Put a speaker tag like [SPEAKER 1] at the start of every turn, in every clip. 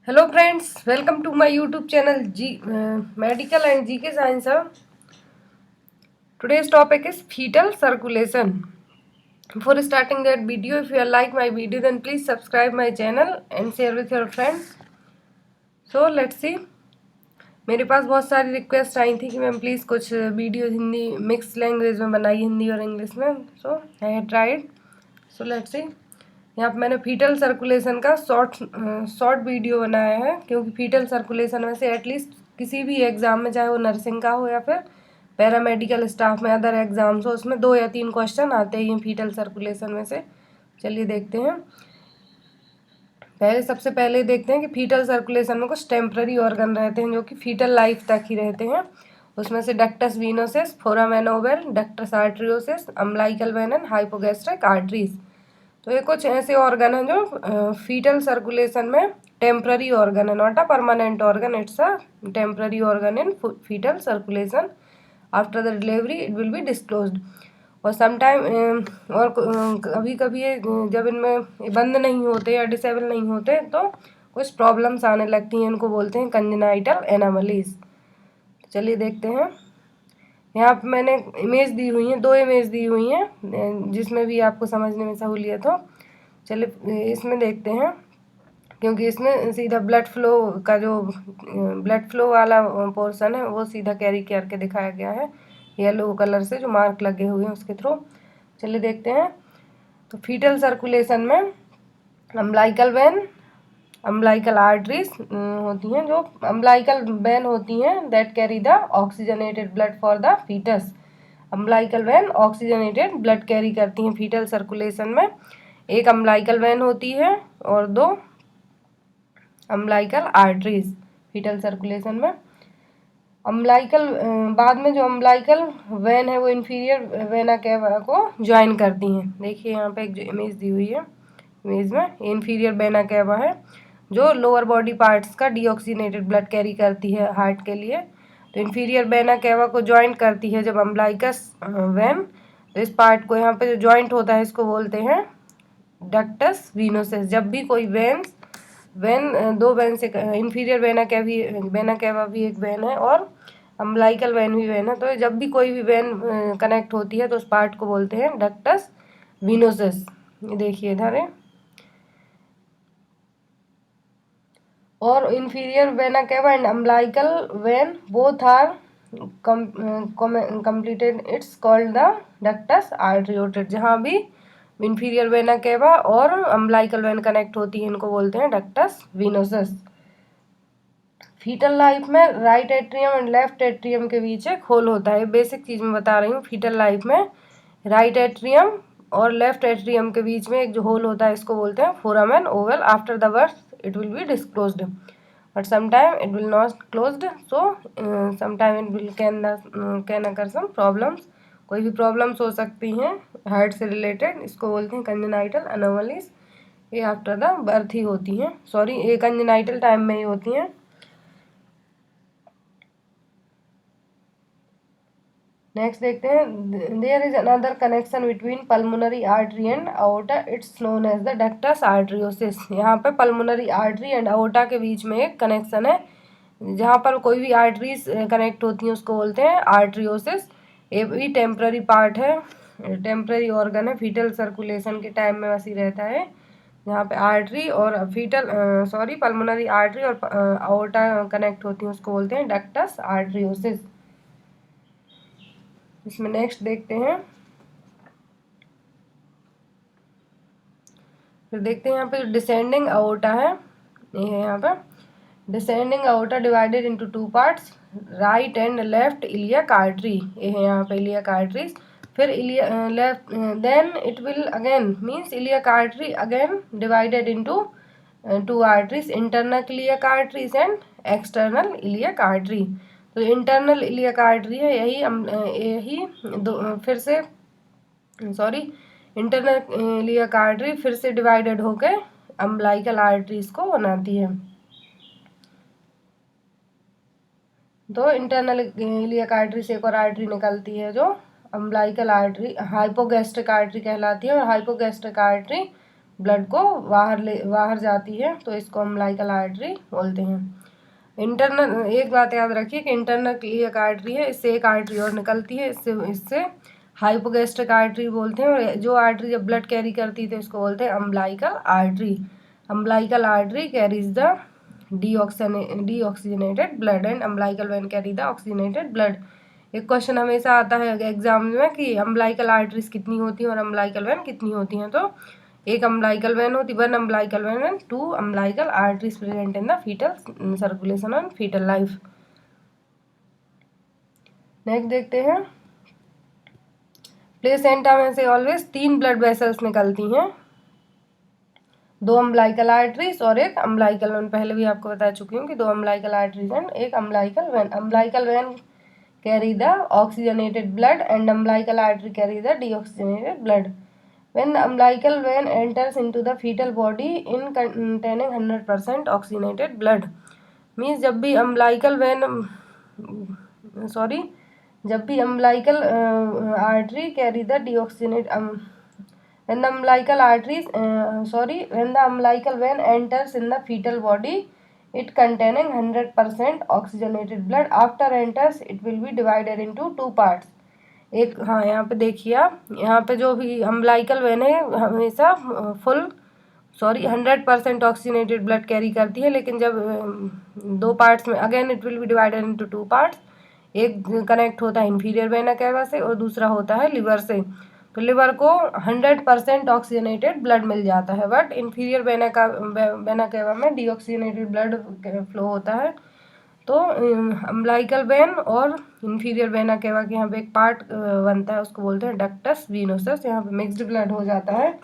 [SPEAKER 1] Hello friends, welcome to my YouTube channel Medical and GK Science. Today's topic is fetal circulation. Before starting that video, if you like my video, then please subscribe my channel and share with your friends. So let's see. मेरे पास बहुत सारी request आई थी कि ma'am please कुछ video Hindi mix language में बनाइए, हिंदी और इंग्लिश में. So I have tried. So let's see. यहाँ पे मैंने फीटल सर्कुलेशन का शॉर्ट वीडियो बनाया है, क्योंकि फीटल सर्कुलेशन में से एटलीस्ट किसी भी एग्ज़ाम में, चाहे वो नर्सिंग का हो या फिर पैरामेडिकल स्टाफ में अदर एग्ज़ाम्स हो, उसमें 2 या 3 क्वेश्चन आते हैं फीटल सर्कुलेशन में से. चलिए देखते हैं. सबसे पहले देखते हैं कि फीटल सर्कुलेशन में कुछ टेम्पररी ऑर्गन रहते हैं जो कि फीटल लाइफ तक ही रहते हैं. उसमें से ductus venosus, foramen ovale, ductus arteriosus, umbilical vein and hypogastric arteries. तो ये कुछ ऐसे ऑर्गन हैं जो फीटल सर्कुलेशन में टेम्पररी ऑर्गन है, not a permanent organ, it's a temporary organ in fetal circulation. After the delivery it will be disclosed. और sometime और कभी कभी जब इनमें बंद नहीं होते या डिसेबल नहीं होते तो कुछ प्रॉब्लम्स आने लगती हैं. इनको बोलते हैं कंजेनाइटल एनोमलीज. चलिए देखते हैं. यहाँ पे मैंने इमेज दी हुई हैं, 2 इमेज दी हुई हैं जिसमें भी आपको समझने में सहूलियत हो. चलिए इसमें देखते हैं, क्योंकि इसमें सीधा ब्लड फ्लो का जो ब्लड फ्लो वाला पोर्शन है वो सीधा कैरी करके दिखाया गया है येलो कलर से, जो मार्क लगे हुए हैं उसके थ्रू. चलिए देखते हैं. तो फीटल सर्कुलेशन में अम्बिलिकल वेन, अम्बिलिकल आर्टरीज होती हैं. जो अम्बिलिकल वेन होती हैं that carry the oxygenated blood for the fetus. Umbilical vein oxygenated blood carry करती हैं फीटल सर्कुलेशन में. एक अम्बिलिकल वेन होती है और 2 अम्बिलिकल आर्टरीज फीटल सर्कुलेशन में. अम्बिलिकल बाद में जो अम्बिलिकल वेन है वो इन्फीरियर वेना कैवा को ज्वाइन करती हैं. देखिए यहाँ पे एक जो इमेज दी हुई है, इमेज में इन्फीरियर वेना कैवा है जो लोअर बॉडी पार्ट्स का डीऑक्सीनेटेड ब्लड कैरी करती है हार्ट के लिए. तो इन्फीरियर वेना कैवा को ज्वाइंट करती है जब अम्बिलिकस वेन. तो इस पार्ट को यहाँ पे जो ज्वाइंट होता है इसको बोलते हैं डक्टस वीनोसिस. जब भी कोई वेन 2 वेन से, इन्फीरियर वेना कैवा भी एक वेन है और अम्बिलिकल वेन भी वेन है. तो जब भी कोई भी वेन कनेक्ट होती है तो उस पार्ट को बोलते हैं डक्टस वीनोसिस. ये देखिए इधर है. और inferior vena cava and umbilical vein both are completed, it's called the ductus arterioted. जहाँ भी इन्फीरियर वेना कैवा और अम्बिलिकल वेन कनेक्ट होती है इनको बोलते हैं डक्टस वीनोसिस. फीटल लाइफ में right atrium and left atrium के बीच एक होल होता है. बेसिक चीज़ मैं बता रही हूँ. फीटल लाइफ में राइट एट्रियम और लेफ्ट एट्रियम के बीच में एक जो होल होता है इसको बोलते हैं foramen Oval. After the birth it will be disclosed, but sometime it will not closed. So sometime it will can occur some problems. कोई भी प्रॉब्लम्स हो सकती हैं हार्ट से रिलेटेड. इसको बोलते हैं कंजेनाइटल एनोमलीज. ये आफ्टर द बर्थ ही होती हैं, सॉरी ये कंजेनाइटल टाइम में ही होती हैं. नेक्स्ट देखते हैं. There is another connection between pulmonary artery and aorta, it's known as the ductus arteriosus. यहाँ पे पल्मोनरी आर्टरी एंड अओर्टा के बीच में एक कनेक्शन है. जहाँ पर कोई भी आर्टरीज कनेक्ट होती हैं उसको बोलते हैं आर्टरियोसिस. ये भी टेम्पररी पार्ट है, टेम्पररी ऑर्गन है, फीटल सर्कुलेशन के टाइम में वैसी रहता है. यहाँ पे आर्टरी और पल्मोनरी आर्टरी और अओर्टा कनेक्ट होती हैं उसको बोलते हैं डक्टस आर्टरियोसिस. इसमें नेक्स्ट देखते हैं. फिर देखते हैं यहाँ पे डिसेंडिंग अओर्टा है. ये है यहाँ पे descending aorta divided into 2 parts, right and left iliac artery. ये है यहाँ पे इलियक आर्टरीज. फिर left then it will again means iliac artery again divided into 2 arteries, internal iliac arteries and external iliac artery. तो internal iliac artery है यही फिर से इंटरनल इलियक आर्टरी फिर से डिवाइडेड होकर अम्बिलिकल आर्टरीज को बनाती है. तो इंटरनल इलियक आर्टरी से एक और आर्टरी निकलती है जो अम्बिलिकल आर्टरी, हाइपोगैस्ट्रिक आर्टरी कहलाती है. और हाइपोगैस्ट्रिक आर्टरी ब्लड को बाहर जाती है, तो इसको अम्बिलिकल आर्टरी बोलते हैं। इंटरनल, एक बात याद रखिए कि इंटरनल इलियक आर्टरी है, इससे एक आर्टरी और निकलती है, इससे हाइपोगैस्ट्रिक आर्टरी बोलते हैं। और जो आर्टरी जब ब्लड कैरी करती है तो इसको बोलते हैं umbilical artery. Umbilical artery carries the deoxygenated blood and umbilical when carry the oxygenated blood. एक क्वेश्चन हमेशा आता है एग्जाम में कि अम्बिलिकल आर्टरीज कितनी होती हैं और अम्बिलिकल वेन कितनी होती हैं। तो एक अम्बिलिकल वेन होती, 1 umbilical vein and 2 umbilical arteries present in the fetal circulation and fetal life. Next देखते हैं, प्लेसेंटा में से ऑलवेज 3 ब्लड वेसल्स निकलती हैं, 2 अम्बिलिकल आर्टरीज और एक अम्बिलिकल वेन। पहले भी आपको बता चुकी हूँ कि 2 अम्बिलिकल आर्टरीज एंड एक umbilical vein. Umbilical when carry the oxygenated blood and umbilical artery carry the deoxygenated blood. When the umbilical vein enters into the fetal body in containing 100% oxygenated blood, means जब भी umbilical vein artery carry the deoxygenated when the umbilical vein enters in the fetal body it containing 100% oxygenated blood, after enters it will be divided into 2 parts. एक, हाँ यहाँ पे देखिए आप, यहाँ पे जो भी अम्बिलिकल वेन है हमेशा 100% ऑक्सीजनेटेड ब्लड कैरी करती है, लेकिन जब 2 पार्ट्स में again it will B divided into 2 parts. एक कनेक्ट होता है इंफीरियर वेना केवा से और दूसरा होता है लिवर से। तो लिवर को 100% ऑक्सीजनेटेड ब्लड मिल जाता है, बट इंफीरियर वेना केवा में डीऑक्सीजनेटेड ब्लड फ्लो होता है। तो अम्बिलिकल वेन और इंफीरियर वेना केवा के यहाँ पे एक पार्ट बनता है, उसको बोलते हैं डक्टस वीनोसस। यहाँ पे मिक्स्ड ब्लड हो जाता है।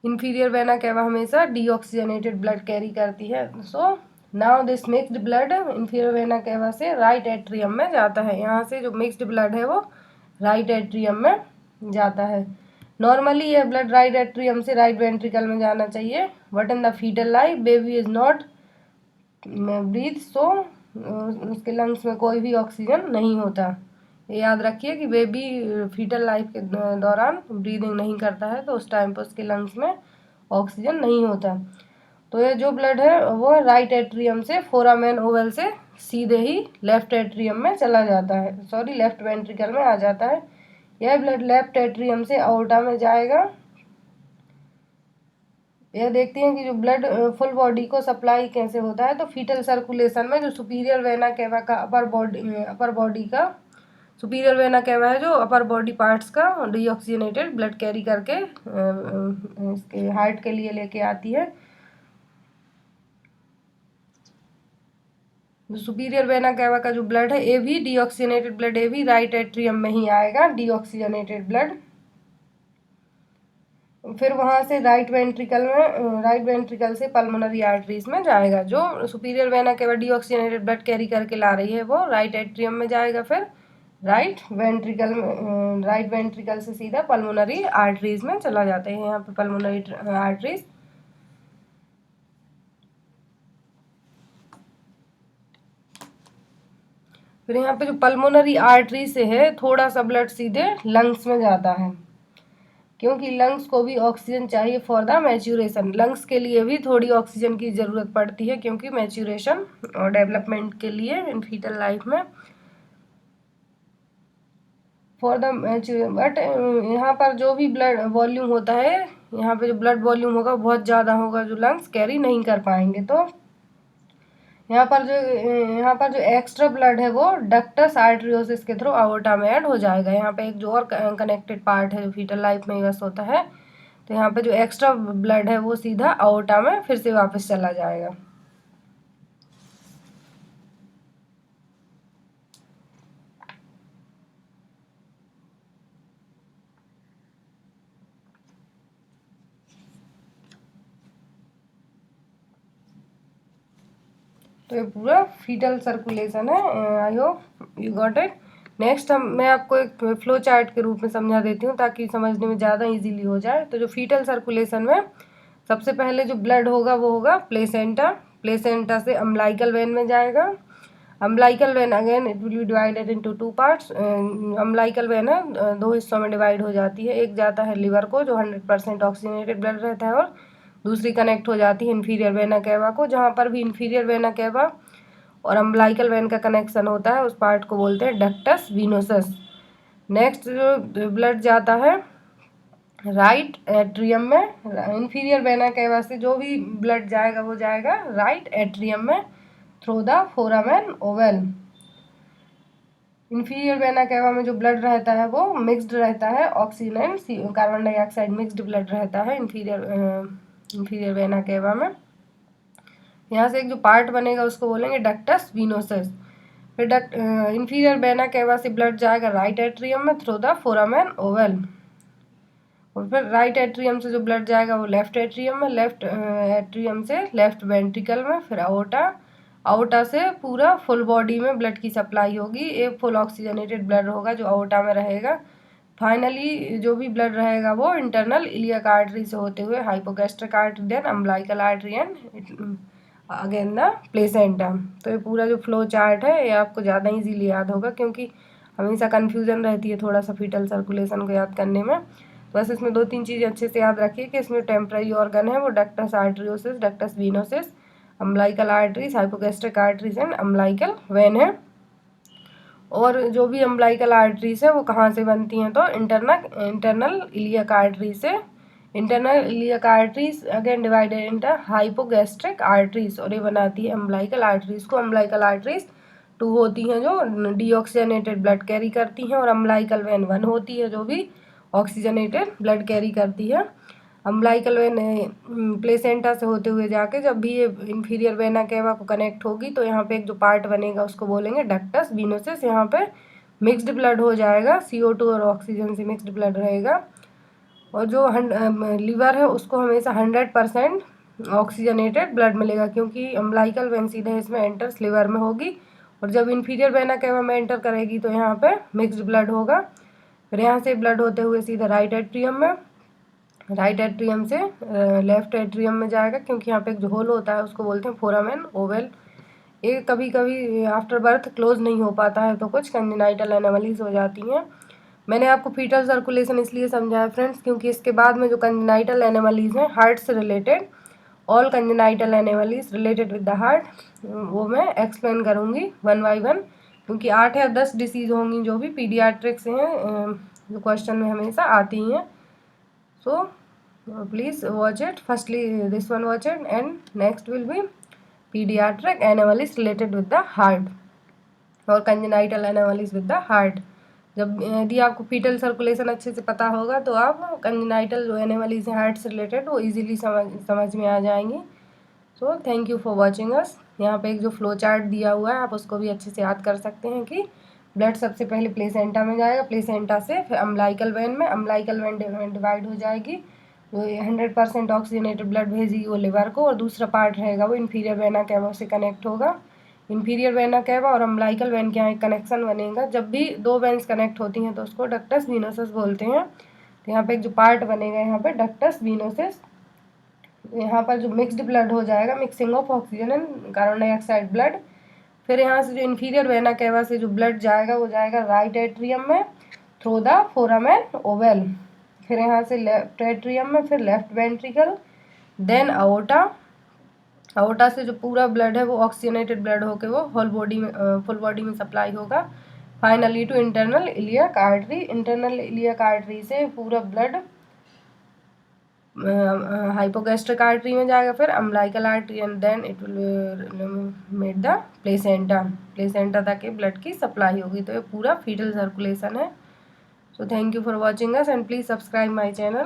[SPEAKER 1] इंफीरियर वेना केवा हमेशा डीऑक्सीजनेटेड ब्लड कैरी करती है। So now this mixed blood inferior vena cava से राइट एट्रियम में जाता है। यहाँ से जो मिक्स्ड ब्लड है वो राइट एट्रियम में जाता है। नॉर्मली ये ब्लड राइट एट्रियम से राइट वेंट्रिकल में जाना चाहिए, but in the fetal life baby is not breath, so उसके लंग्स में कोई भी ऑक्सीजन नहीं होता। ये याद रखिए कि बेबी फीटल लाइफ के दौरान ब्रीदिंग नहीं करता है, तो उस टाइम पर उसके लंग्स में ऑक्सीजन नहीं होता। तो ये जो ब्लड है वो राइट एट्रियम से फोरामेन ओवल से सीधे ही लेफ्ट एट्रियम में चला जाता है, लेफ्ट वेंट्रिकल में आ जाता है। यह ब्लड लेफ्ट एट्रियम से अओर्टा में जाएगा। यह देखते हैं कि जो ब्लड फुल बॉडी को सप्लाई कैसे होता है। तो फीटल सर्कुलेशन में जो सुपीरियर वेना केवा का सुपीरियर वेना केवा है जो अपर बॉडी पार्ट्स का डीऑक्सीजनेटेड ब्लड कैरी करके इसके हार्ट के लिए लेके आती है। सुपीरियर वेना केवा का जो ब्लड है ये भी डीऑक्सीजनेटेड ब्लड, ये भी राइट एट्रियम में ही आएगा डीऑक्सीजनेटेड ब्लड। फिर वहाँ से राइट वेंट्रिकल से पल्मोनरी आर्टरीज में जाएगा। जो superior vena cava deoxygenated blood carry करके ला रही है वो राइट एट्रियम में जाएगा, फिर राइट वेंट्रिकल से सीधा पल्मोनरी आर्टरीज में चला जाता है। यहाँ पे पल्मोनरी आर्टरीज फिर यहाँ पे जो पल्मोनरी आर्टरी से है थोड़ा सा ब्लड सीधे लंग्स में जाता है, क्योंकि लंग्स को भी ऑक्सीजन चाहिए फॉर द मैच्यूरेशन। लंग्स के लिए भी थोड़ी ऑक्सीजन की ज़रूरत पड़ती है, क्योंकि मैच्यूरेशन और डेवलपमेंट के लिए इन फीटल लाइफ में फॉर द बट यहाँ पर जो भी ब्लड वॉल्यूम होता है, यहाँ पे जो ब्लड वॉल्यूम होगा बहुत ज़्यादा होगा, जो लंग्स कैरी नहीं कर पाएंगे। तो यहाँ पर जो एक्स्ट्रा ब्लड है वो डक्टस आर्टरियोसिस के थ्रू अओर्टा में ऐड हो जाएगा। यहाँ पे एक जो और कनेक्टेड पार्ट है जो फीटल लाइफ में यूज होता है, तो यहाँ पे जो एक्स्ट्रा ब्लड है वो सीधा अओर्टा में फिर से वापस चला जाएगा। तो ये पूरा फीटल सर्कुलेशन है। I hope you got it. Next मैं आपको एक फ्लो चार्ट के रूप में समझा देती हूँ ताकि समझने में ज़्यादा इजीली हो जाए। तो जो फीटल सर्कुलेशन में सबसे पहले जो ब्लड होगा वो होगा प्लेसेंटा से अम्बिलिकल वेन में जाएगा। Umbilical when again it will B divided into 2 parts. Umbilical vein है 2 हिस्सों में डिवाइड हो जाती है। एक जाता है लिवर को जो 100% ऑक्सीजनेटेड ब्लड रहता है, और दूसरी कनेक्ट हो जाती है इन्फीरियर वेना केवा को। जहाँ पर भी इन्फीरियर वेना केवा और अम्बलाइकल वेन का कनेक्शन होता है उस पार्ट को बोलते हैं डक्टस वीनोसस। नेक्स्ट जो ब्लड जाता है राइट एट्रियम में, इन्फीरियर वेना केवा से जो भी ब्लड जाएगा वो जाएगा राइट एट्रियम में through the foramen Oval. Inferior vena cava में जो ब्लड रहता है वो मिक्स्ड रहता है, oxygen and carbon dioxide mixed blood रहता है इन्फीरियर वेना केवा में। यहाँ से एक जो पार्ट बनेगा उसको बोलेंगे डक्टस वीनोसस। फिर इन्फीरियर वेना केवा से ब्लड जाएगा राइट एट्रियम में थ्रू द फोरामेन ओवल, और फिर राइट एट्रियम से जो ब्लड जाएगा वो लेफ्ट एट्रियम में, लेफ्ट एट्रियम से लेफ्ट वेंट्रिकल में, फिर आउटा से पूरा फुल बॉडी में ब्लड की सप्लाई होगी। एक फुल ऑक्सीजनेटेड ब्लड होगा जो आउटा में रहेगा। फाइनली जो भी ब्लड रहेगा वो इंटरनल इलियक आर्टरी से होते हुए hypogastric artery, then umbilical artery and again the placenta. तो ये पूरा जो फ्लो चार्ट है ये आपको ज़्यादा इजीली याद होगा, क्योंकि हमेशा कन्फ्यूजन रहती है थोड़ा सा फीटल सर्कुलेशन को याद करने में। बस इसमें 2-3 चीज़ें अच्छे से याद रखिए कि इसमें टेम्पररी ऑर्गन है वो ductus arteriosus, ductus venosus, umbilical arteries, hypogastric arteries and umbilical vein है। और जो भी अम्बलाइकल आर्टरीज है वो कहाँ से बनती हैं, तो इंटरनल इलियक आर्टरी से। Internal iliac arteries again divided into hypogastric arteries, और ये बनाती है अम्बलाइकल आर्टरीज को। अम्बलाइकल आर्टरीज 2 होती हैं जो डीऑक्सीजनेटेड ब्लड कैरी करती हैं, और अम्बलाइकल वेन 1 होती है जो भी ऑक्सीजनेटेड ब्लड कैरी करती है। अम्बलाइकल वेन प्लेसेंटा से होते हुए जाके जब भी ये इन्फीरियर वेना केवा को कनेक्ट होगी तो यहाँ पे एक जो पार्ट बनेगा उसको बोलेंगे डक्टस वीनोसिस। यहाँ पे मिक्स्ड ब्लड हो जाएगा, CO2 और ऑक्सीजन से मिक्स्ड ब्लड रहेगा। और जो लीवर है उसको हमेशा 100% ऑक्सीजनेटेड ब्लड मिलेगा, क्योंकि अम्बलाइकल वेन सीधे इसमें एंटर्स लिवर में होगी, और जब इन्फीरियर वेना केवा में एंटर करेगी तो यहाँ पे मिक्स्ड ब्लड होगा। फिर यहाँ से ब्लड होते हुए सीधा राइट एट्रियम में, राइट एट्रियम से लेफ्ट एट्रियम में जाएगा, क्योंकि यहाँ पे एक जो होल होता है उसको बोलते हैं फोरामेन ओवल। ये कभी कभी आफ्टर बर्थ क्लोज नहीं हो पाता है तो कुछ कंजेनाइटल एनोमलीज हो जाती हैं। मैंने आपको फीटल सर्कुलेशन इसलिए समझाया फ्रेंड्स क्योंकि इसके बाद में जो कंजेनाइटल एनोमलीज हैं हार्ट से related, all congenital anomalies related with the heart, वो मैं एक्सप्लेन करूँगी 1 बाय 1, क्योंकि 8 या 10 डिसीज़ होंगी जो भी पीडियाट्रिक्स हैं, जो क्वेश्चन में हमेशा आती हैं। So please watch it, firstly this one watch it, and next will be paediatric anomalies related with the heart और congenital anomalies with the heart. जब यदि आपको फीटल सर्कुलेशन अच्छे से पता होगा तो आप कंजेनाइटल जो एनोमलीज हैं हार्ट से रिलेटेड वो इजीली समझ में आ जाएंगी। So thank you for watching us. यहाँ पे एक जो फ्लो चार्ट दिया हुआ है आप उसको भी अच्छे से याद कर सकते हैं कि ब्लड सबसे पहले प्लेसेंटा में जाएगा, प्लेसेंटा से फिर अम्बलाइकल वेन में, अम्बलाइकल वेन डिवाइड हो जाएगी, तो 100% ऑक्सीजनेटेड ब्लड भेजेगी वो लिवर को, और दूसरा पार्ट रहेगा वो इन्फीरियर वेना केवा से कनेक्ट होगा। इन्फीरियर वेना केवा और अम्बलाइकल वेन के यहाँ एक कनेक्शन बनेगा। जब भी 2 वेन्स कनेक्ट होती हैं तो उसको डक्टस वीनोसिस बोलते हैं। तो यहाँ पे एक जो पार्ट बनेगा यहाँ पे डक्टस वीनोसिस, यहाँ पर जो मिक्स्ड ब्लड हो जाएगा, mixing of oxygen and carbon dioxide blood. फिर यहाँ से जो इन्फीरियर वेना केवा से जो ब्लड जाएगा वो जाएगा राइट एट्रियम में थ्रू द फोरामेन ओवल, फिर यहाँ से लेफ्ट एट्रियम में, फिर लेफ्ट वेंट्रिकल, देन आउटा से जो पूरा ब्लड है वो ऑक्सीजनेटेड ब्लड होके वो फुल बॉडी में सप्लाई होगा। Finally to internal iliac artery, internal iliac artery से पूरा ब्लड हाइपोगैस्ट्रिक आर्टरी में जाएगा, फिर umbilical artery, and then it will made the placenta तक के ब्लड की सप्लाई होगी। तो ये पूरा फीटल सर्कुलेशन है। So thank you for watching us and please subscribe my channel.